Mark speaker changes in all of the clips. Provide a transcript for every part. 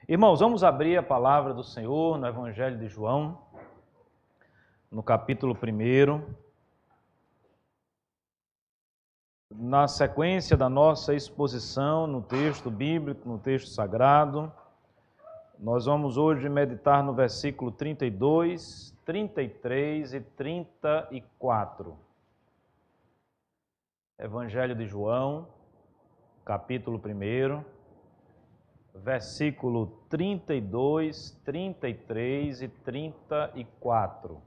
Speaker 1: Irmãos, vamos abrir a palavra do Senhor no Evangelho de João, no capítulo 1. Na sequência da nossa exposição no texto bíblico, no texto sagrado, nós vamos hoje meditar no versículo 32, 33 e 34. Evangelho de João, capítulo 1. Versículo 32, 33 e 34.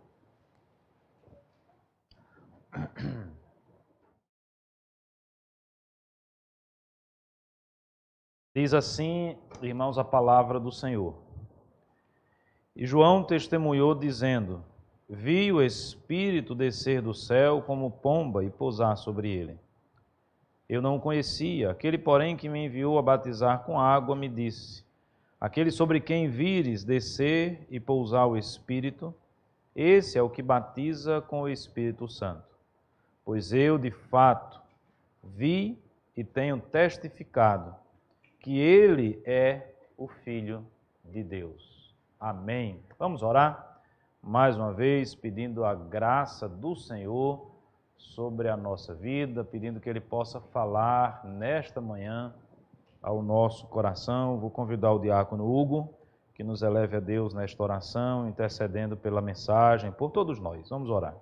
Speaker 1: Diz assim, irmãos, a palavra do Senhor. E João testemunhou dizendo: Vi o Espírito descer do céu como pomba e pousar sobre ele. Eu não o conhecia, aquele, porém, que me enviou a batizar com água, me disse: aquele sobre quem vires descer e pousar o Espírito, esse é o que batiza com o Espírito Santo. Pois eu, de fato, vi e tenho testificado que ele é o Filho de Deus. Amém. Vamos orar mais uma vez, pedindo a graça do Senhor sobre a nossa vida, pedindo que Ele possa falar nesta manhã ao nosso coração. Vou convidar o diácono Hugo, que nos eleve a Deus nesta oração, intercedendo pela mensagem, por todos nós. Vamos orar.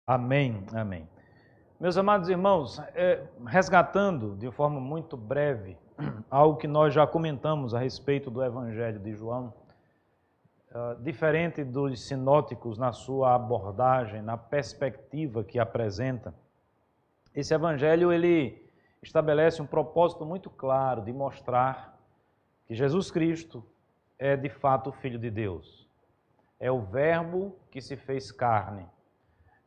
Speaker 1: Amém, amém. Meus amados irmãos, resgatando de forma muito breve algo que nós já comentamos a respeito do Evangelho de João, diferente dos sinóticos na sua abordagem, na perspectiva que apresenta, esse Evangelho ele estabelece um propósito muito claro de mostrar que Jesus Cristo é de fato o Filho de Deus, é o Verbo que se fez carne,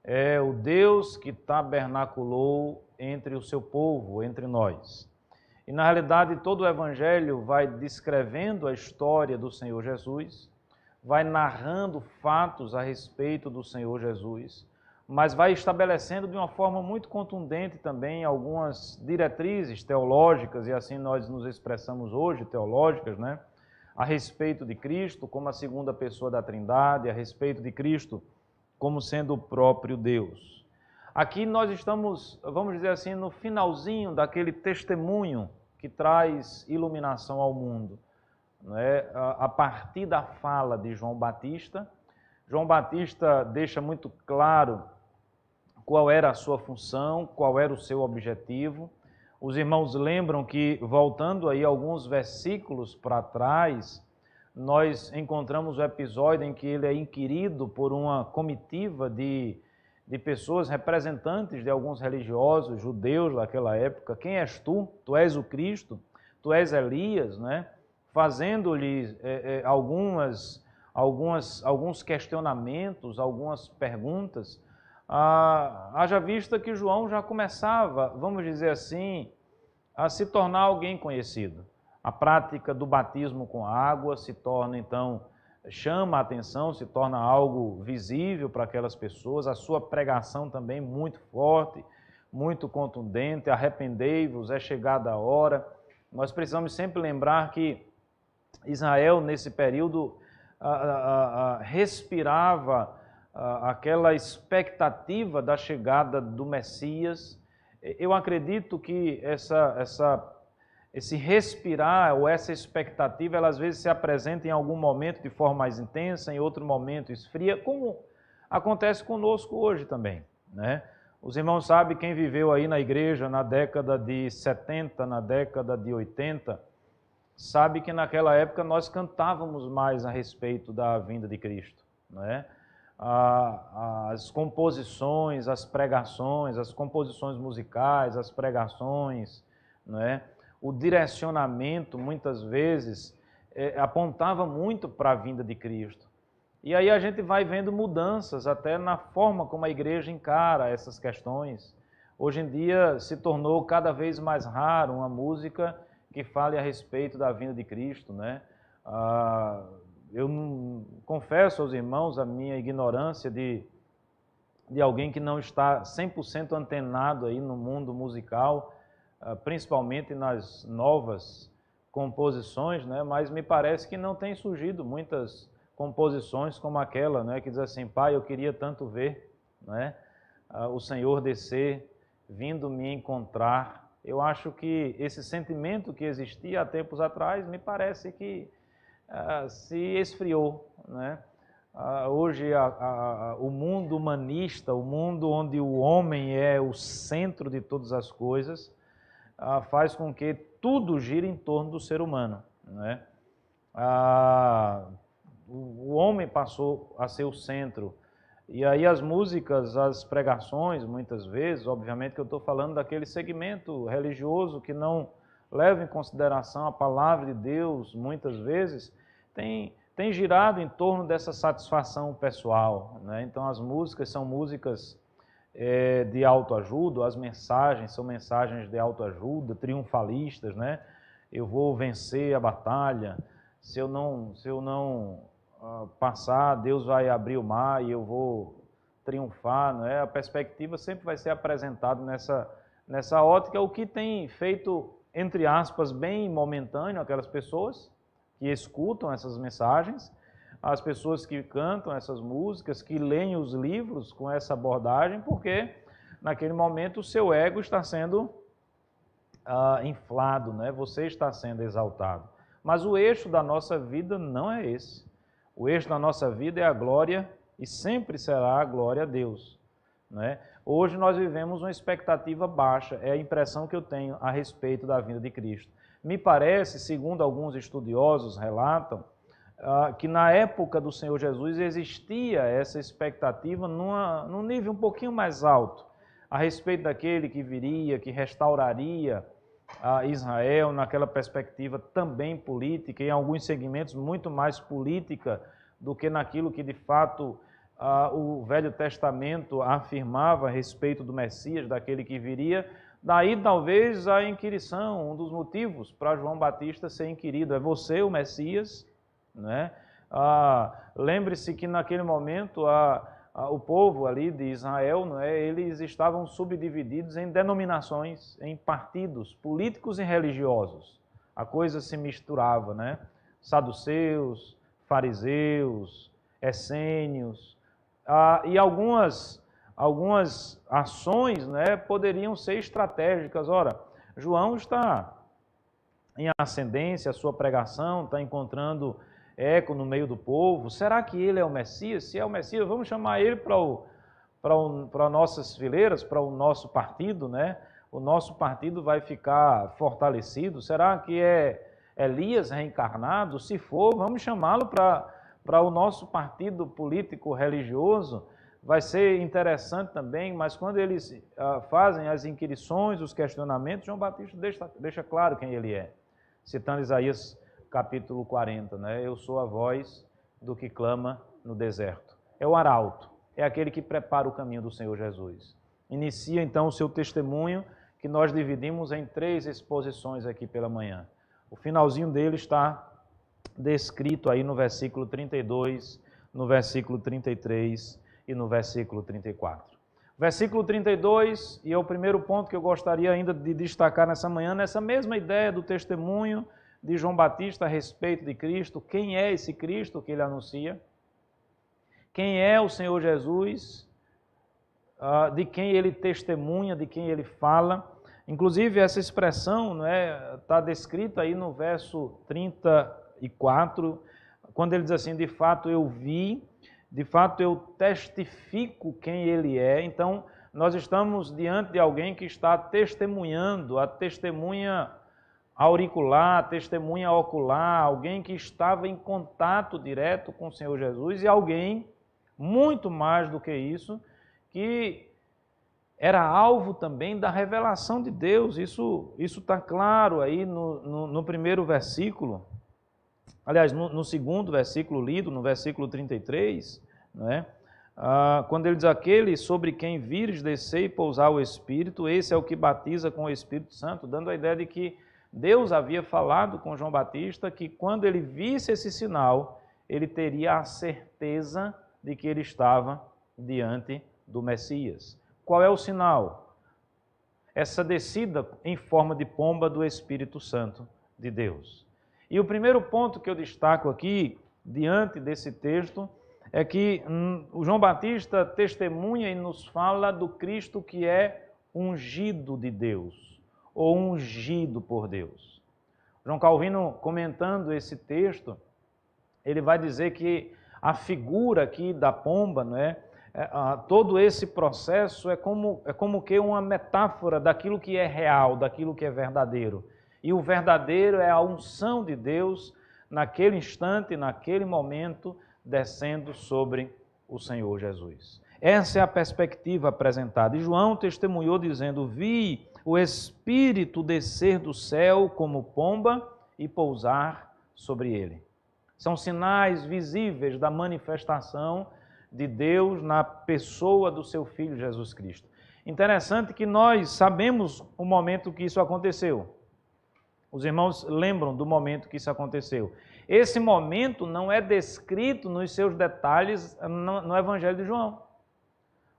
Speaker 1: é o Deus que tabernaculou entre o seu povo, entre nós. E na realidade todo o Evangelho vai descrevendo a história do Senhor Jesus, vai narrando fatos a respeito do Senhor Jesus, mas vai estabelecendo de uma forma muito contundente também algumas diretrizes teológicas, e assim nós nos expressamos hoje, teológicas, né? A respeito de Cristo como a segunda pessoa da Trindade, a respeito de Cristo como sendo o próprio Deus. Aqui nós estamos, vamos dizer assim, no finalzinho daquele testemunho que traz iluminação ao mundo, né? A partir da fala de João Batista. João Batista deixa muito claro qual era a sua função, qual era o seu objetivo. Os irmãos lembram que, voltando aí alguns versículos para trás, nós encontramos o episódio em que ele é inquirido por uma comitiva de pessoas representantes de alguns religiosos judeus daquela época. Quem és tu? Tu és o Cristo? Tu és Elias, né? Fazendo-lhe alguns questionamentos, algumas perguntas. Haja vista que João já começava, vamos dizer assim, a se tornar alguém conhecido. A prática do batismo com água se torna, então, chama a atenção, se torna algo visível para aquelas pessoas. A sua pregação também muito forte, muito contundente. Arrependei-vos, é chegada a hora. Nós precisamos sempre lembrar que Israel, nesse período, respirava aquela expectativa da chegada do Messias. Eu acredito que esse respirar ou essa expectativa, ela às vezes se apresenta em algum momento de forma mais intensa, em outro momento esfria, como acontece conosco hoje também, né? Os irmãos sabem, quem viveu aí na igreja na década de 70, na década de 80, sabe que naquela época nós cantávamos mais a respeito da vinda de Cristo, né? As composições, as pregações, as composições musicais, as pregações, né? O direcionamento, muitas vezes, apontava muito para a vinda de Cristo. E aí a gente vai vendo mudanças até na forma como a igreja encara essas questões. Hoje em dia se tornou cada vez mais raro uma música que fale a respeito da vinda de Cristo, né? Eu confesso aos irmãos a minha ignorância de alguém que não está 100% antenado aí no mundo musical, principalmente nas novas composições, né? Mas me parece que não tem surgido muitas composições como aquela, né? Que diz assim: Pai, eu queria tanto ver, né? O Senhor descer, vindo me encontrar. Eu acho que esse sentimento que existia há tempos atrás, me parece que se esfriou, né? Hoje o mundo humanista, o mundo onde o homem é o centro de todas as coisas, faz com que tudo gire em torno do ser humano, né? O homem passou a ser o centro. E aí as músicas, as pregações, muitas vezes, obviamente que eu estou falando daquele segmento religioso que não leva em consideração a palavra de Deus, muitas vezes, tem girado em torno dessa satisfação pessoal, né? Então as músicas são músicas de autoajuda, as mensagens são mensagens de autoajuda, triunfalistas, né? Eu vou vencer a batalha, se eu não passar, Deus vai abrir o mar e eu vou triunfar, né? A perspectiva sempre vai ser apresentada nessa ótica, o que tem feito, entre aspas, bem momentâneo aquelas pessoas que escutam essas mensagens, as pessoas que cantam essas músicas, que leem os livros com essa abordagem, porque naquele momento o seu ego está sendo inflado, né? Você está sendo exaltado. Mas o eixo da nossa vida não é esse. O eixo da nossa vida é a glória e sempre será a glória a Deus, né? Hoje nós vivemos uma expectativa baixa, é a impressão que eu tenho a respeito da vinda de Cristo. Me parece, segundo alguns estudiosos relatam, que na época do Senhor Jesus existia essa expectativa num nível um pouquinho mais alto, a respeito daquele que viria, que restauraria Israel, naquela perspectiva também política, em alguns segmentos muito mais política do que naquilo que de fato o Velho Testamento afirmava a respeito do Messias, daquele que viria. Daí talvez a inquirição, um dos motivos para João Batista ser inquirido, é você o Messias, né? Lembre-se que naquele momento o povo ali de Israel, não é, eles estavam subdivididos em denominações, em partidos políticos e religiosos. A coisa se misturava, né? Saduceus, fariseus, essênios, e algumas ações, né, poderiam ser estratégicas. Ora, João está em ascendência, a sua pregação está encontrando eco no meio do povo. Será que ele é o Messias? Se é o Messias, vamos chamar ele para nossas fileiras, para o nosso partido, né? O nosso partido vai ficar fortalecido. Será que é Elias reencarnado? Se for, vamos chamá-lo para o nosso partido político religioso. Vai ser interessante também, mas quando eles fazem as inquirições, os questionamentos, João Batista deixa claro quem ele é, citando Isaías capítulo 40, né? Eu sou a voz do que clama no deserto. É o arauto, é aquele que prepara o caminho do Senhor Jesus. Inicia então o seu testemunho, que nós dividimos em 3 exposições aqui pela manhã. O finalzinho dele está descrito aí no versículo 32, no versículo 33 e no versículo 34. Versículo 32, e é o primeiro ponto que eu gostaria ainda de destacar nessa manhã, nessa mesma ideia do testemunho de João Batista a respeito de Cristo. Quem é esse Cristo que ele anuncia? Quem é o Senhor Jesus? De quem ele testemunha, de quem ele fala? Inclusive essa expressão, não é, está descrita aí no verso 34, quando ele diz assim: de fato eu vi, de fato eu testifico quem ele é. Então nós estamos diante de alguém que está testemunhando, a testemunha auricular, testemunha ocular, alguém que estava em contato direto com o Senhor Jesus, e alguém, muito mais do que isso, que era alvo também da revelação de Deus. Isso está claro aí no primeiro versículo. aliás, no segundo versículo lido, no versículo 33, não é? Quando ele diz, aquele sobre quem vires descer e pousar o Espírito, esse é o que batiza com o Espírito Santo, dando a ideia de que Deus havia falado com João Batista que quando ele visse esse sinal, ele teria a certeza de que ele estava diante do Messias. Qual é o sinal? Essa descida em forma de pomba do Espírito Santo de Deus. E o primeiro ponto que eu destaco aqui, diante desse texto, é que o João Batista testemunha e nos fala do Cristo que é ungido de Deus, ou ungido por Deus. João Calvino, comentando esse texto, ele vai dizer que a figura aqui da pomba, não é? Todo esse processo é como que uma metáfora daquilo que é real, daquilo que é verdadeiro. E o verdadeiro é a unção de Deus naquele instante, naquele momento, descendo sobre o Senhor Jesus. Essa é a perspectiva apresentada. E João testemunhou dizendo, vi o Espírito descer do céu como pomba e pousar sobre ele. São sinais visíveis da manifestação de Deus na pessoa do seu Filho Jesus Cristo. Interessante que nós sabemos o momento que isso aconteceu. Os irmãos lembram do momento que isso aconteceu. Esse momento não é descrito nos seus detalhes no Evangelho de João.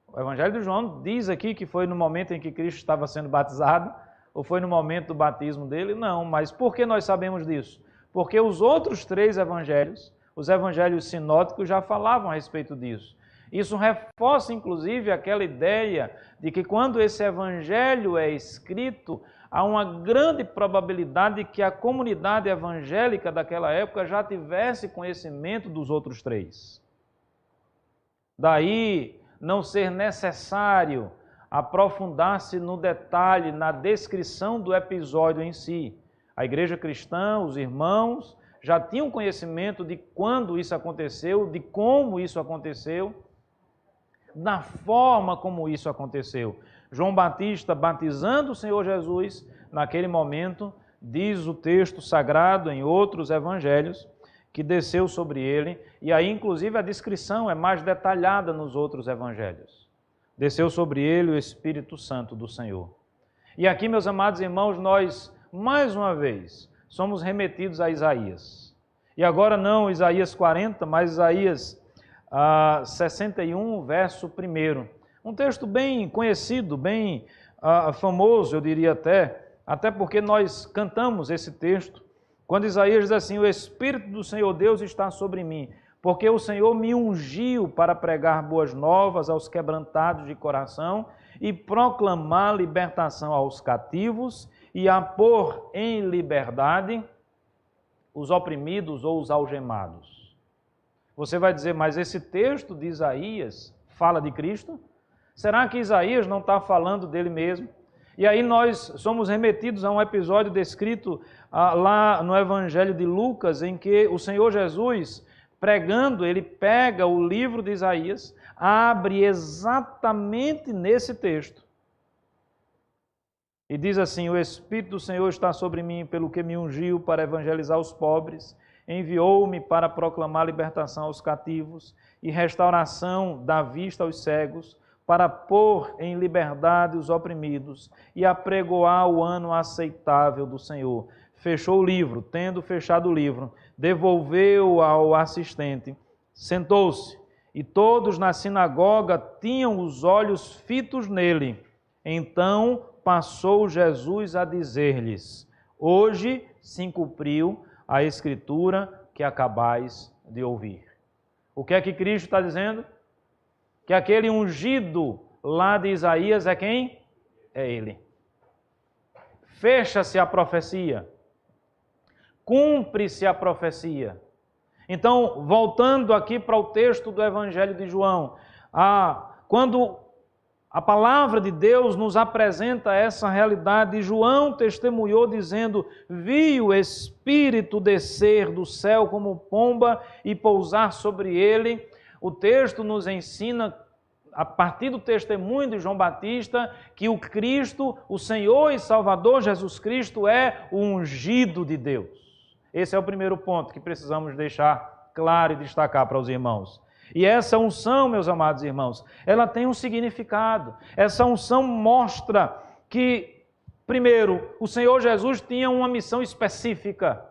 Speaker 1: O Evangelho de João diz aqui que foi no momento em que Cristo estava sendo batizado, ou foi no momento do batismo dele? Não, mas por que nós sabemos disso? Porque os outros 3 evangelhos, os evangelhos sinóticos, já falavam a respeito disso. Isso reforça, inclusive, aquela ideia de que quando esse evangelho é escrito, há uma grande probabilidade de que a comunidade evangélica daquela época já tivesse conhecimento dos outros 3. Daí não ser necessário aprofundar-se no detalhe, na descrição do episódio em si. A igreja cristã, os irmãos, já tinham conhecimento de quando isso aconteceu, de como isso aconteceu, da forma como isso aconteceu. João Batista batizando o Senhor Jesus, naquele momento, diz o texto sagrado em outros evangelhos, que desceu sobre ele, e aí inclusive a descrição é mais detalhada nos outros evangelhos. Desceu sobre ele o Espírito Santo do Senhor. E aqui, meus amados irmãos, nós, mais uma vez, somos remetidos a Isaías. E agora não Isaías 40, mas Isaías 61, verso 1. Um texto bem conhecido, bem famoso, eu diria até porque nós cantamos esse texto, quando Isaías diz assim, o Espírito do Senhor Deus está sobre mim, porque o Senhor me ungiu para pregar boas novas aos quebrantados de coração e proclamar libertação aos cativos e a pôr em liberdade os oprimidos ou os algemados. Você vai dizer, mas esse texto de Isaías fala de Cristo? Será que Isaías não está falando dele mesmo? E aí nós somos remetidos a um episódio descrito lá no Evangelho de Lucas, em que o Senhor Jesus, pregando, ele pega o livro de Isaías, abre exatamente nesse texto. E diz assim, o Espírito do Senhor está sobre mim, pelo que me ungiu para evangelizar os pobres, enviou-me para proclamar libertação aos cativos e restauração da vista aos cegos, para pôr em liberdade os oprimidos e apregoar o ano aceitável do Senhor. Fechou o livro, tendo fechado o livro, devolveu ao assistente, sentou-se, e todos na sinagoga tinham os olhos fitos nele. Então passou Jesus a dizer-lhes, hoje se cumpriu a escritura que acabais de ouvir. O que é que Cristo está dizendo? Que aquele ungido lá de Isaías é quem? É ele. Fecha-se a profecia. Cumpre-se a profecia. Então, voltando aqui para o texto do Evangelho de João, quando a palavra de Deus nos apresenta essa realidade, João testemunhou dizendo, vi o Espírito descer do céu como pomba e pousar sobre ele. O texto nos ensina, a partir do testemunho de João Batista, que o Cristo, o Senhor e Salvador Jesus Cristo é o ungido de Deus. Esse é o primeiro ponto que precisamos deixar claro e destacar para os irmãos. E essa unção, meus amados irmãos, ela tem um significado. Essa unção mostra que, primeiro, o Senhor Jesus tinha uma missão específica,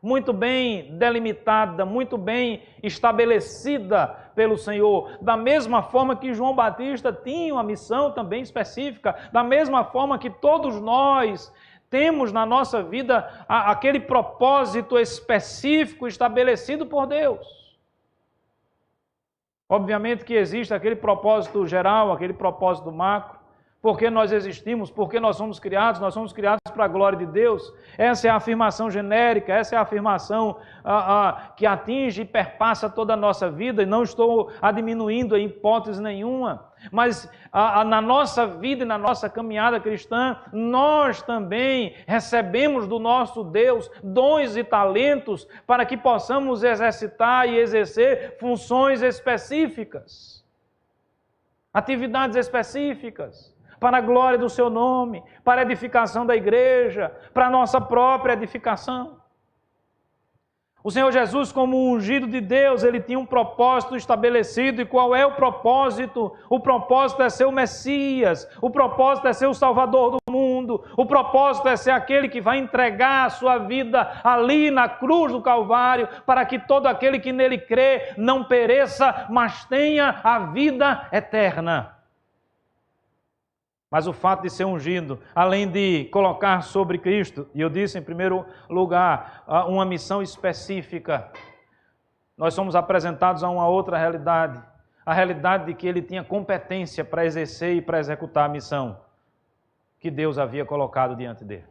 Speaker 1: muito bem delimitada, muito bem estabelecida pelo Senhor, da mesma forma que João Batista tinha uma missão também específica, da mesma forma que todos nós temos na nossa vida aquele propósito específico estabelecido por Deus. Obviamente que existe aquele propósito geral, aquele propósito macro, porque nós existimos, porque nós somos criados para a glória de Deus. Essa é a afirmação genérica, essa é a afirmação que atinge e perpassa toda a nossa vida, e não estou a diminuindo em hipótese nenhuma. Mas na nossa vida e na nossa caminhada cristã, nós também recebemos do nosso Deus dons e talentos para que possamos exercitar e exercer funções específicas, atividades específicas, para a glória do seu nome, para a edificação da igreja, para a nossa própria edificação. O Senhor Jesus, como ungido de Deus, ele tinha um propósito estabelecido. E qual é o propósito? O propósito é ser o Messias, o propósito é ser o Salvador do mundo, o propósito é ser aquele que vai entregar a sua vida ali na cruz do Calvário, para que todo aquele que nele crê não pereça, mas tenha a vida eterna. Mas o fato de ser ungido, além de colocar sobre Cristo, e eu disse em primeiro lugar, uma missão específica, nós somos apresentados a uma outra realidade, a realidade de que ele tinha competência para exercer e para executar a missão que Deus havia colocado diante dele.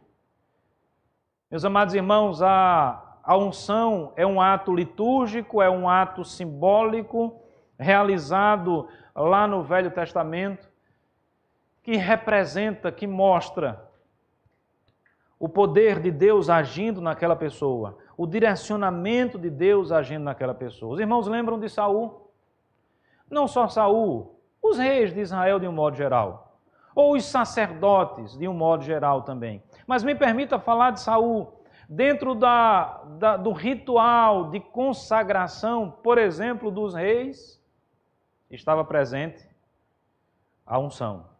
Speaker 1: Meus amados irmãos, a unção é um ato litúrgico, é um ato simbólico, realizado lá no Velho Testamento, que representa, que mostra o poder de Deus agindo naquela pessoa, o direcionamento de Deus agindo naquela pessoa. Os irmãos lembram de Saul? Não só Saul, os reis de Israel de um modo geral, ou os sacerdotes de um modo geral também. Mas me permita falar de Saul, dentro do ritual de consagração, por exemplo, dos reis, estava presente a unção.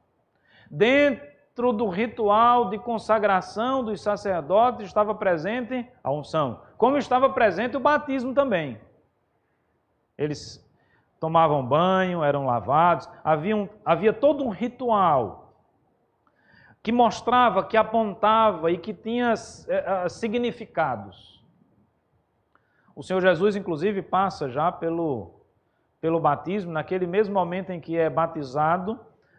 Speaker 1: Dentro do ritual de consagração dos sacerdotes estava presente a unção, como estava presente o batismo também. Eles tomavam banho, eram lavados, havia todo um ritual que mostrava, que apontava e que tinha significados. O Senhor Jesus, inclusive, passa já pelo batismo, naquele mesmo momento em que é batizado,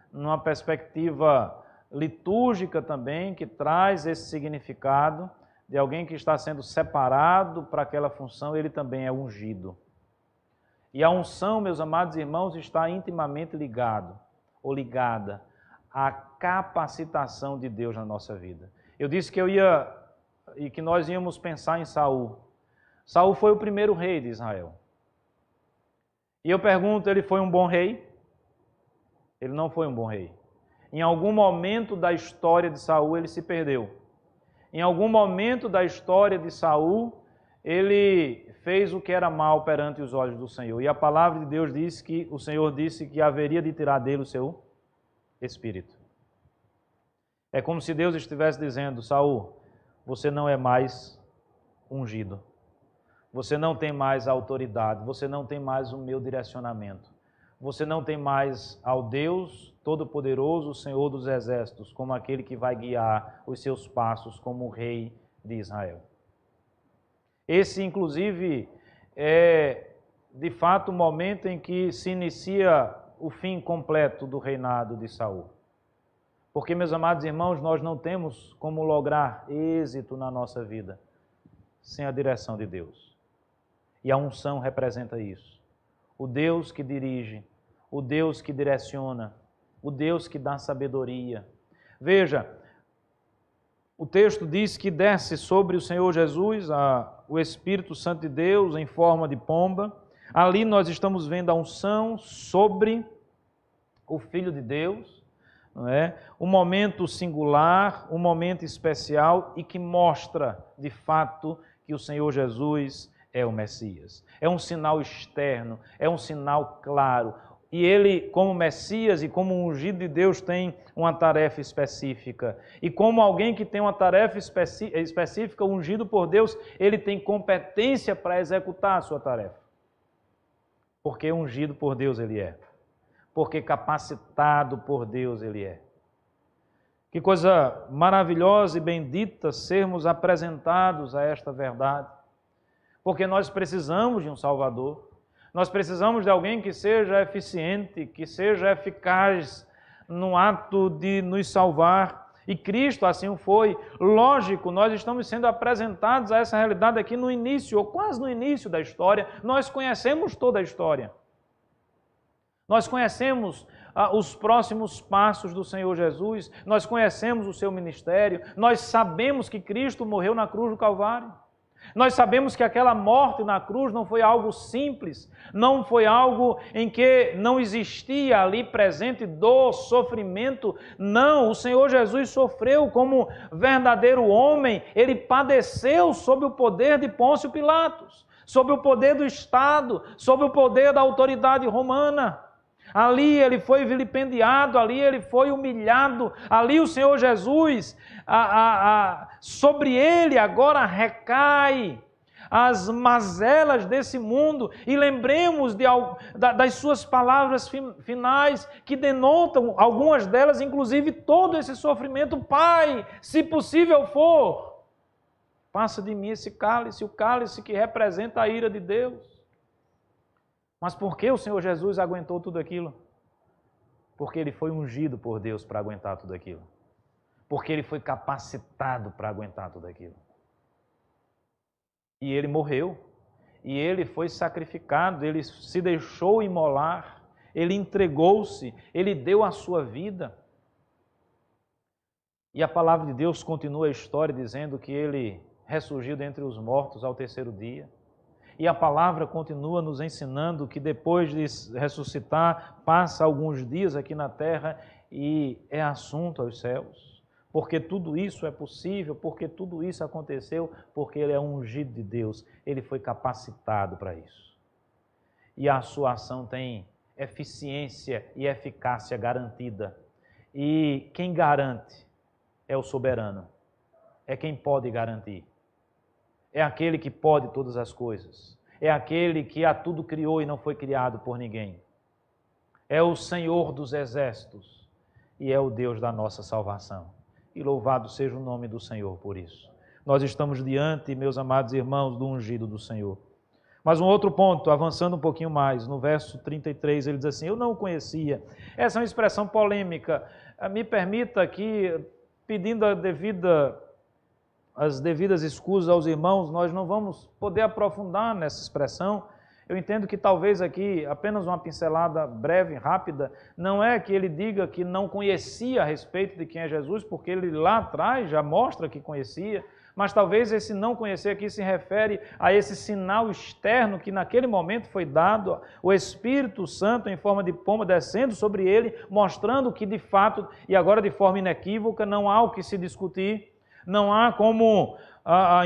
Speaker 1: numa perspectiva litúrgica também, que traz esse significado de alguém que está sendo separado para aquela função, ele também é ungido. E a unção, meus amados irmãos, está intimamente ligada à capacitação de Deus na nossa vida. Eu disse que nós íamos pensar em Saul. Saul foi o primeiro rei de Israel. E eu pergunto, ele foi um bom rei? Ele não foi um bom rei. Em algum momento da história de Saul, ele se perdeu. Em algum momento da história de Saul, ele fez o que era mal perante os olhos do Senhor. E a palavra de Deus diz que o Senhor disse que haveria de tirar dele o seu espírito. É como se Deus estivesse dizendo: Saul, você não é mais ungido. Você não tem mais autoridade. Você não tem mais o meu direcionamento. Você não tem mais ao Deus Todo-Poderoso, o Senhor dos Exércitos, como aquele que vai guiar os seus passos como rei de Israel. Esse, inclusive, é, de fato, o momento em que se inicia o fim completo do reinado de Saul. Porque, meus amados irmãos, nós não temos como lograr êxito na nossa vida sem a direção de Deus. E a unção representa isso. O Deus que dirige, o Deus que direciona, o Deus que dá sabedoria. Veja, o texto diz que desce sobre o Senhor Jesus o Espírito Santo de Deus em forma de pomba. Ali nós estamos vendo a unção sobre o Filho de Deus, não é? Um momento singular, um momento especial e que mostra, de fato, que o Senhor Jesus é o Messias. É um sinal externo, é um sinal claro. E ele, como Messias e como ungido de Deus, tem uma tarefa específica. E como alguém que tem uma tarefa específica, ungido por Deus, ele tem competência para executar a sua tarefa. Porque ungido por Deus ele é. Porque capacitado por Deus ele é. Que coisa maravilhosa e bendita sermos apresentados a esta verdade. Porque nós precisamos de um Salvador. Nós precisamos de alguém que seja eficiente, que seja eficaz no ato de nos salvar. E Cristo assim o foi. Lógico, nós estamos sendo apresentados a essa realidade aqui no início, ou quase no início da história. Nós conhecemos toda a história. Nós conhecemos os próximos passos do Senhor Jesus. Nós conhecemos o seu ministério. Nós sabemos que Cristo morreu na cruz do Calvário. Nós sabemos que aquela morte na cruz não foi algo simples, não foi algo em que não existia ali presente dor, sofrimento. Não, o Senhor Jesus sofreu como verdadeiro homem, ele padeceu sob o poder de Pôncio Pilatos, sob o poder do Estado, sob o poder da autoridade romana. Ali ele foi vilipendiado, ali ele foi humilhado, ali o Senhor Jesus, sobre ele agora recai as mazelas desse mundo. E lembremos das suas palavras finais, que denotam, algumas delas, inclusive, todo esse sofrimento. Pai, se possível for, passa de mim esse cálice, o cálice que representa a ira de Deus. Mas por que o Senhor Jesus aguentou tudo aquilo? Porque ele foi ungido por Deus para aguentar tudo aquilo. Porque ele foi capacitado para aguentar tudo aquilo. E ele morreu. E ele foi sacrificado, ele se deixou imolar, ele entregou-se, ele deu a sua vida. E a palavra de Deus continua a história dizendo que ele ressurgiu dentre os mortos ao terceiro dia. E a palavra continua nos ensinando que depois de ressuscitar, passa alguns dias aqui na terra e é assunto aos céus. Porque tudo isso é possível, porque tudo isso aconteceu, porque ele é ungido de Deus, ele foi capacitado para isso. E a sua ação tem eficiência e eficácia garantida. E quem garante é o soberano, é quem pode garantir. É aquele que pode todas as coisas. É aquele que a tudo criou e não foi criado por ninguém. É o Senhor dos exércitos e é o Deus da nossa salvação. E louvado seja o nome do Senhor por isso. Nós estamos diante, meus amados irmãos, do ungido do Senhor. Mas um outro ponto, avançando um pouquinho mais, no verso 33, ele diz assim: eu não o conhecia. Essa é uma expressão polêmica. Me permita aqui, pedindo as devidas escusas aos irmãos, nós não vamos poder aprofundar nessa expressão. Eu entendo que talvez aqui, apenas uma pincelada breve, rápida, não é que ele diga que não conhecia a respeito de quem é Jesus, porque ele lá atrás já mostra que conhecia, mas talvez esse não conhecer aqui se refere a esse sinal externo que naquele momento foi dado, o Espírito Santo em forma de pomba descendo sobre ele, mostrando que de fato, e agora de forma inequívoca, não há o que se discutir, não há como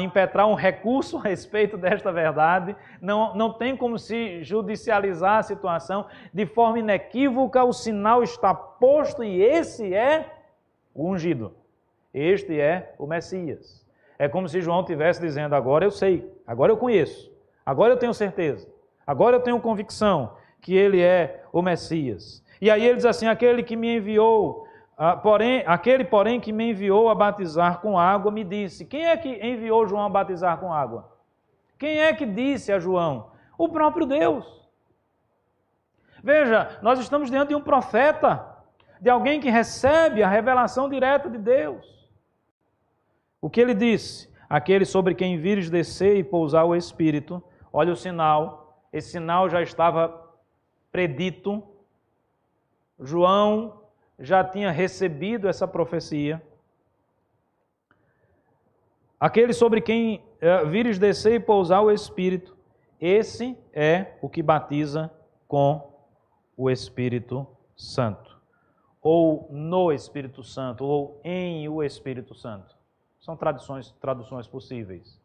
Speaker 1: impetrar um recurso a respeito desta verdade, não tem como se judicializar a situação. De forma inequívoca, o sinal está posto e esse é o ungido. Este é o Messias. É como se João estivesse dizendo: agora eu sei, agora eu conheço, agora eu tenho certeza, agora eu tenho convicção que ele é o Messias. E aí ele diz assim: aquele que me enviou... Aquele, porém, que me enviou a batizar com água, me disse. Quem é que enviou João a batizar com água? Quem é que disse a João? O próprio Deus. Veja, nós estamos diante de um profeta, de alguém que recebe a revelação direta de Deus. O que ele disse? Aquele sobre quem vires descer e pousar o Espírito. Olha o sinal. Esse sinal já estava predito. João já tinha recebido essa profecia. Aquele sobre quem vires descer e pousar o Espírito, esse é o que batiza com o Espírito Santo. Ou no Espírito Santo, ou em o Espírito Santo. São traduções possíveis.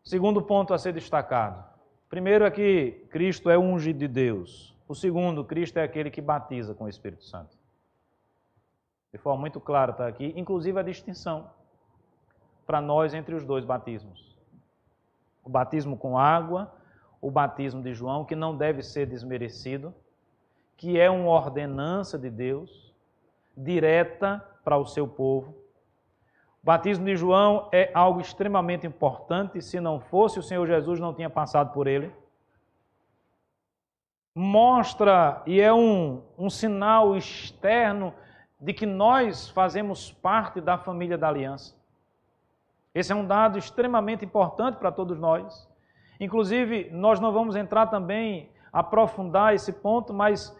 Speaker 1: Segundo ponto a ser destacado. Primeiro é que Cristo é o ungido de Deus. O segundo, Cristo é aquele que batiza com o Espírito Santo. De forma muito clara está aqui, inclusive a distinção para nós entre os dois batismos. O batismo com água, o batismo de João, que não deve ser desmerecido, que é uma ordenança de Deus, direta para o seu povo. O batismo de João é algo extremamente importante, se não fosse o Senhor Jesus não tinha passado por ele. Mostra e é um sinal externo de que nós fazemos parte da família da aliança. Esse é um dado extremamente importante para todos nós. Inclusive, nós não vamos entrar também, aprofundar esse ponto, mas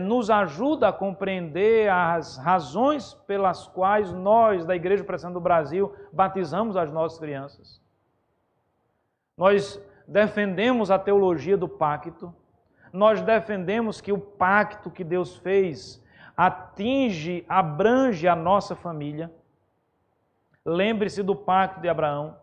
Speaker 1: nos ajuda a compreender as razões pelas quais nós, da Igreja Presbiteriana do Brasil, batizamos as nossas crianças. Nós defendemos a teologia do pacto, nós defendemos que o pacto que Deus fez atinge, abrange a nossa família. Lembre-se do pacto de Abraão.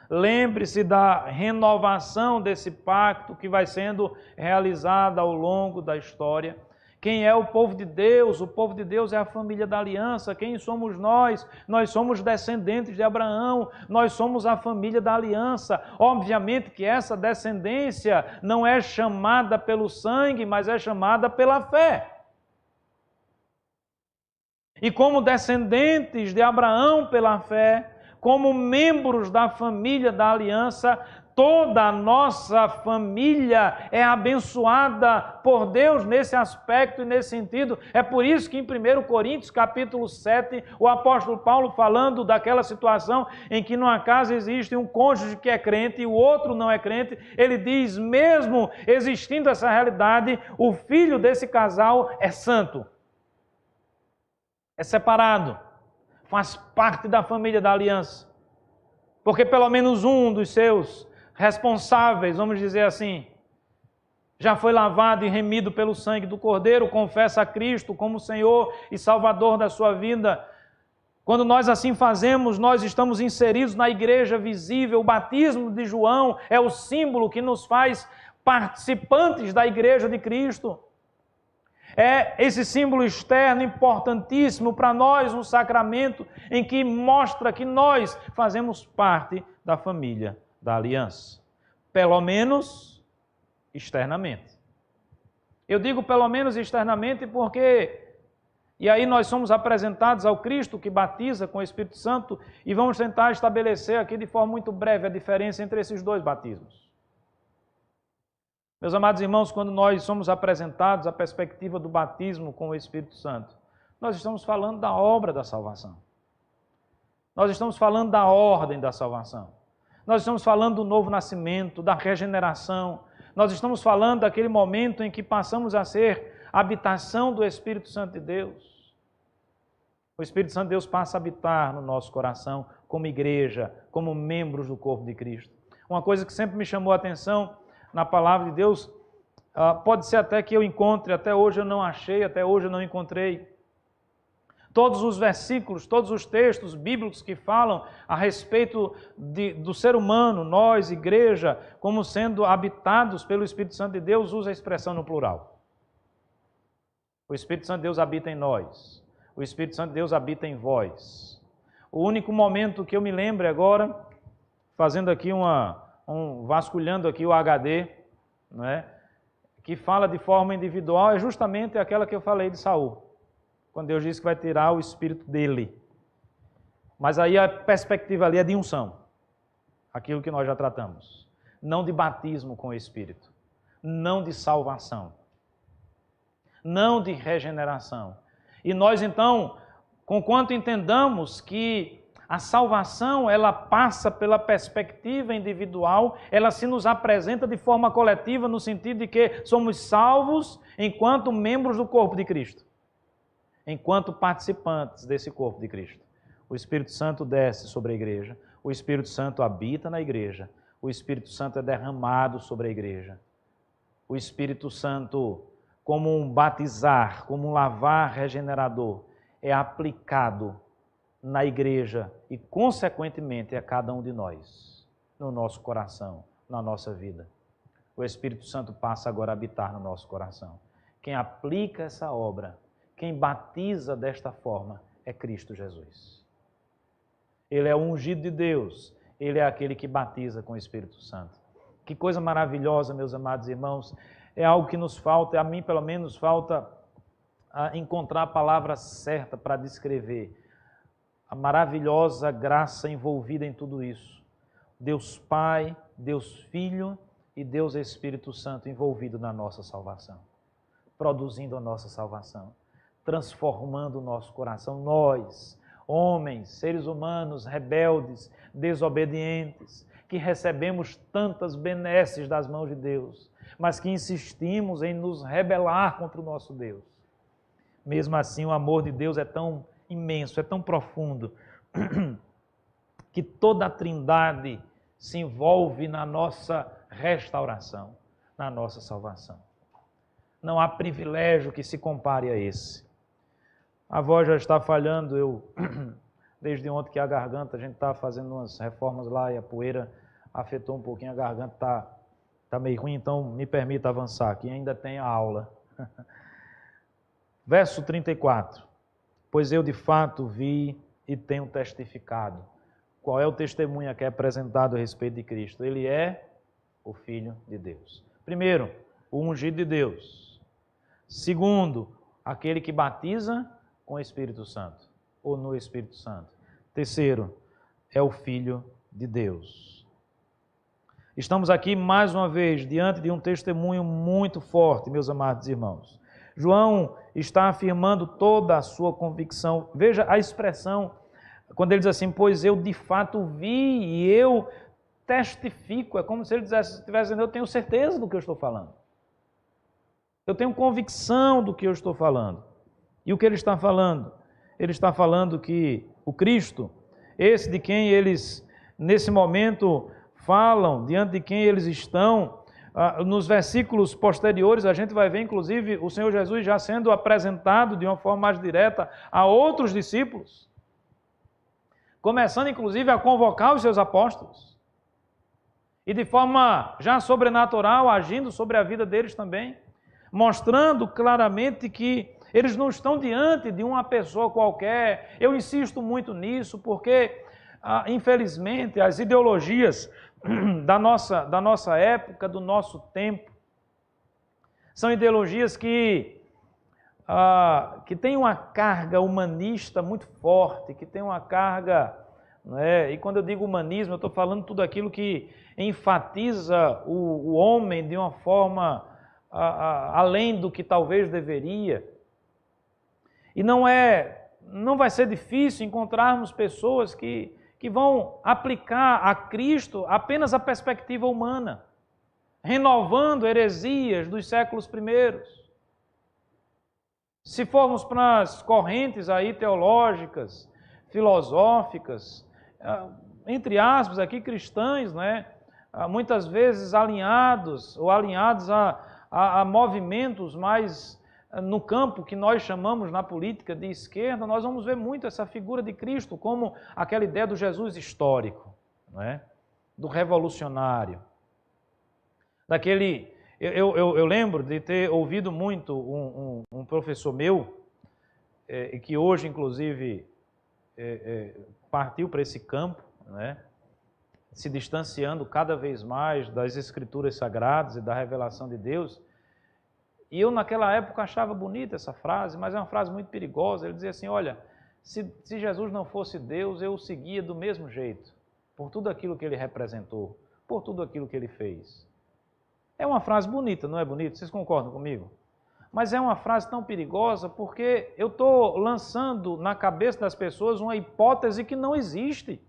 Speaker 1: Lembre-se da renovação desse pacto que vai sendo realizada ao longo da história. Quem é o povo de Deus? O povo de Deus é a família da aliança. Quem somos nós? Nós somos descendentes de Abraão. Nós somos a família da aliança. Obviamente que essa descendência não é chamada pelo sangue, mas é chamada pela fé. E como descendentes de Abraão pela fé, como membros da família da aliança, toda a nossa família é abençoada por Deus nesse aspecto e nesse sentido. É por isso que em 1 Coríntios, capítulo 7, o apóstolo Paulo, falando daquela situação em que numa casa existe um cônjuge que é crente e o outro não é crente, ele diz, mesmo existindo essa realidade, o filho desse casal é santo. É separado, faz parte da família da aliança, porque pelo menos um dos seus responsáveis, vamos dizer assim, já foi lavado e remido pelo sangue do Cordeiro, confessa a Cristo como Senhor e Salvador da sua vida. Quando nós assim fazemos, nós estamos inseridos na igreja visível. O batismo de João é o símbolo que nos faz participantes da igreja de Cristo. É esse símbolo externo importantíssimo para nós, um sacramento em que mostra que nós fazemos parte da família da aliança. Pelo menos externamente. Eu digo pelo menos externamente porque, e aí nós somos apresentados ao Cristo que batiza com o Espírito Santo e vamos tentar estabelecer aqui de forma muito breve a diferença entre esses dois batismos. Meus amados irmãos, quando nós somos apresentados à perspectiva do batismo com o Espírito Santo, nós estamos falando da obra da salvação. Nós estamos falando da ordem da salvação. Nós estamos falando do novo nascimento, da regeneração. Nós estamos falando daquele momento em que passamos a ser habitação do Espírito Santo de Deus. O Espírito Santo de Deus passa a habitar no nosso coração como igreja, como membros do corpo de Cristo. Uma coisa que sempre me chamou a atenção na palavra de Deus, pode ser até que eu encontre, até hoje eu não achei, até hoje eu não encontrei. Todos os versículos, todos os textos bíblicos que falam a respeito do ser humano, nós, igreja, como sendo habitados pelo Espírito Santo de Deus, usa a expressão no plural. O Espírito Santo de Deus habita em nós. O Espírito Santo de Deus habita em vós. O único momento que eu me lembro agora, fazendo aqui vasculhando aqui o HD, né, que fala de forma individual, é justamente aquela que eu falei de Saul, quando Deus disse que vai tirar o espírito dele. Mas aí a perspectiva ali é de unção, aquilo que nós já tratamos, não de batismo com o Espírito, não de salvação, não de regeneração. E nós então, conquanto entendamos que a salvação, ela passa pela perspectiva individual, ela se nos apresenta de forma coletiva, no sentido de que somos salvos enquanto membros do corpo de Cristo, enquanto participantes desse corpo de Cristo. O Espírito Santo desce sobre a igreja, o Espírito Santo habita na igreja, o Espírito Santo é derramado sobre a igreja. O Espírito Santo, como um batizar, como um lavar regenerador, é aplicado na igreja e, consequentemente, a cada um de nós. no nosso coração, na nossa vida. O Espírito Santo passa agora a habitar no nosso coração. Quem aplica essa obra, quem batiza desta forma, é Cristo Jesus. Ele é o ungido de Deus, ele é aquele que batiza com o Espírito Santo. Que coisa maravilhosa, meus amados irmãos. É algo que nos falta, a mim pelo menos falta encontrar a palavra certa para descrever a maravilhosa graça envolvida em tudo isso. Deus Pai, Deus Filho e Deus Espírito Santo envolvido na nossa salvação, produzindo a nossa salvação, transformando o nosso coração. Nós, homens, seres humanos, rebeldes, desobedientes, que recebemos tantas benesses das mãos de Deus, mas que insistimos em nos rebelar contra o nosso Deus. Mesmo assim, o amor de Deus é tão imenso, é tão profundo, que toda a Trindade se envolve na nossa restauração, na nossa salvação. Não há privilégio que se compare a esse. A voz já está falhando, desde ontem que a garganta, a gente está fazendo umas reformas lá e a poeira afetou um pouquinho, a garganta está meio ruim, então me permita avançar aqui, ainda tem a aula. Verso 34, pois eu de fato vi e tenho testificado. Qual é o testemunho que é apresentado a respeito de Cristo? Ele é o Filho de Deus. Primeiro, o ungido de Deus. Segundo, aquele que batiza com o Espírito Santo, ou no Espírito Santo. Terceiro, é o Filho de Deus. Estamos aqui mais uma vez diante de um testemunho muito forte, meus amados irmãos. João está afirmando toda a sua convicção. Veja a expressão, quando ele diz assim, pois eu de fato vi e eu testifico. É como se ele estivesse dizendo, eu tenho certeza do que eu estou falando. Eu tenho convicção do que eu estou falando. E o que ele está falando? Ele está falando que o Cristo, esse de quem eles, nesse momento, falam, diante de quem eles estão, nos versículos posteriores, a gente vai ver, inclusive, o Senhor Jesus já sendo apresentado de uma forma mais direta a outros discípulos, começando, inclusive, a convocar os seus apóstolos, e de forma já sobrenatural, agindo sobre a vida deles também, mostrando claramente que eles não estão diante de uma pessoa qualquer. Eu insisto muito nisso, porque, infelizmente, as ideologias da nossa época, do nosso tempo, são ideologias que têm uma carga humanista muito forte, que tem uma carga, e quando eu digo humanismo, eu estou falando tudo aquilo que enfatiza o homem de uma forma além do que talvez deveria. E não vai ser difícil encontrarmos pessoas que vão aplicar a Cristo apenas a perspectiva humana, renovando heresias dos séculos primeiros. Se formos para as correntes aí teológicas, filosóficas, entre aspas aqui cristãs, muitas vezes alinhados a movimentos mais no campo que nós chamamos na política de esquerda, nós vamos ver muito essa figura de Cristo como aquela ideia do Jesus histórico, do revolucionário. Eu lembro de ter ouvido muito um professor meu, que hoje, inclusive, partiu para esse campo, se distanciando cada vez mais das Escrituras Sagradas e da revelação de Deus. E eu, naquela época, achava bonita essa frase, mas é uma frase muito perigosa. Ele dizia assim, olha, se Jesus não fosse Deus, eu o seguia do mesmo jeito, por tudo aquilo que ele representou, por tudo aquilo que ele fez. É uma frase bonita, não é bonita? Vocês concordam comigo? Mas é uma frase tão perigosa porque eu estou lançando na cabeça das pessoas uma hipótese que não existe.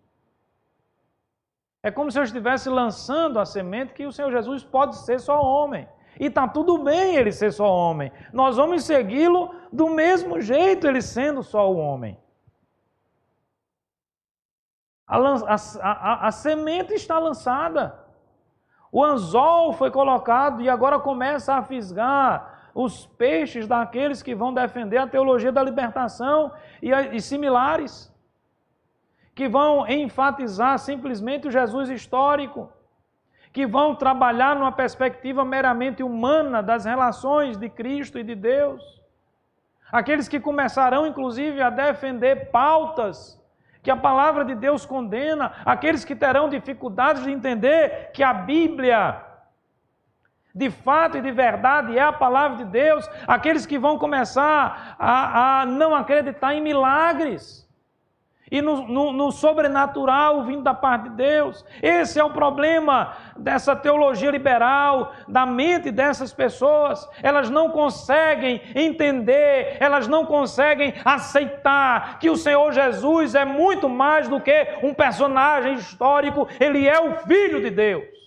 Speaker 1: É como se eu estivesse lançando a semente que o Senhor Jesus pode ser só homem. E está tudo bem ele ser só homem. Nós vamos segui-lo do mesmo jeito, ele sendo só o homem. A semente está lançada. O anzol foi colocado e agora começa a fisgar os peixes daqueles que vão defender a teologia da libertação e similares. que vão enfatizar simplesmente o Jesus histórico, que vão trabalhar numa perspectiva meramente humana das relações de Cristo e de Deus. Aqueles que começarão, inclusive, a defender pautas que a palavra de Deus condena, aqueles que terão dificuldades de entender que a Bíblia, de fato e de verdade, é a palavra de Deus, aqueles que vão começar a não acreditar em milagres e no sobrenatural vindo da parte de Deus. Esse é o problema dessa teologia liberal, da mente dessas pessoas. Elas não conseguem entender, elas não conseguem aceitar que o Senhor Jesus é muito mais do que um personagem histórico. Ele é o Filho de Deus.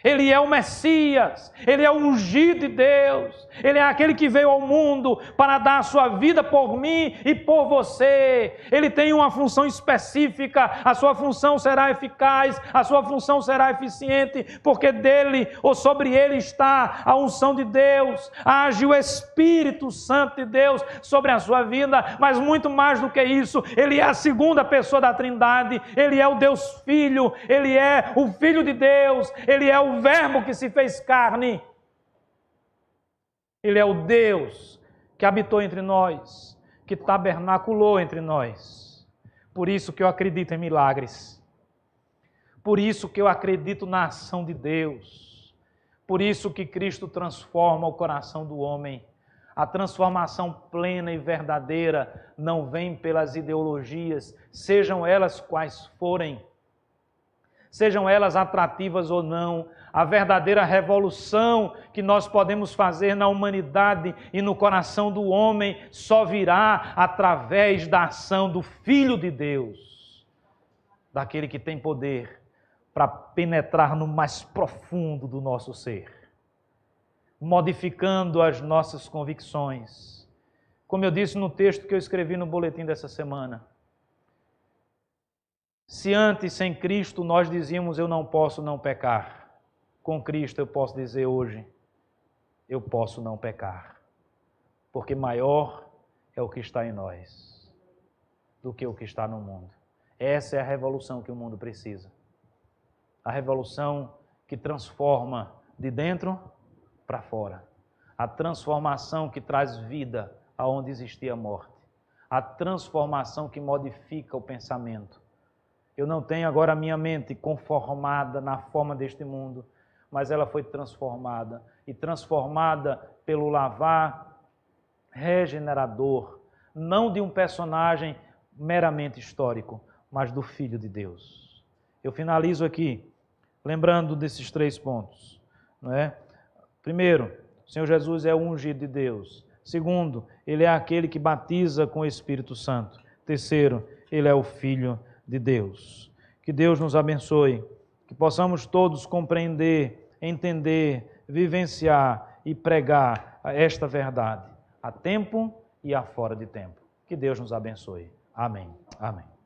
Speaker 1: Ele é o Messias, Ele é o ungido de Deus, Ele é aquele que veio ao mundo para dar a sua vida por mim e por você. Ele tem uma função específica, a sua função será eficaz, a sua função será eficiente, porque dele ou sobre ele está a unção de Deus, age o Espírito Santo de Deus sobre a sua vida, mas muito mais do que isso, Ele é a segunda pessoa da Trindade, Ele é o Deus Filho, Ele é o Filho de Deus, Ele é o Verbo que se fez carne. Ele é o Deus que habitou entre nós, que tabernaculou entre nós. Por isso que eu acredito em milagres. Por isso que eu acredito na ação de Deus. Por isso que Cristo transforma o coração do homem. A transformação plena e verdadeira não vem pelas ideologias, sejam elas quais forem. Sejam elas atrativas ou não, a verdadeira revolução que nós podemos fazer na humanidade e no coração do homem só virá através da ação do Filho de Deus, daquele que tem poder para penetrar no mais profundo do nosso ser, modificando as nossas convicções. Como eu disse no texto que eu escrevi no boletim dessa semana, se antes, sem Cristo, nós dizíamos, eu não posso não pecar, com Cristo eu posso dizer hoje, eu posso não pecar, porque maior é o que está em nós do que o que está no mundo. Essa é a revolução que o mundo precisa. A revolução que transforma de dentro para fora. A transformação que traz vida aonde existia morte. A transformação que modifica o pensamento. Eu não tenho agora a minha mente conformada na forma deste mundo, mas ela foi transformada. E transformada pelo lavar regenerador, não de um personagem meramente histórico, mas do Filho de Deus. Eu finalizo aqui, lembrando desses 3 pontos. Não é? Primeiro, o Senhor Jesus é o ungido de Deus. Segundo, Ele é aquele que batiza com o Espírito Santo. Terceiro, Ele é o Filho de Deus. Que Deus nos abençoe, que possamos todos compreender, entender, vivenciar e pregar esta verdade, a tempo e a fora de tempo. Que Deus nos abençoe. Amém. Amém.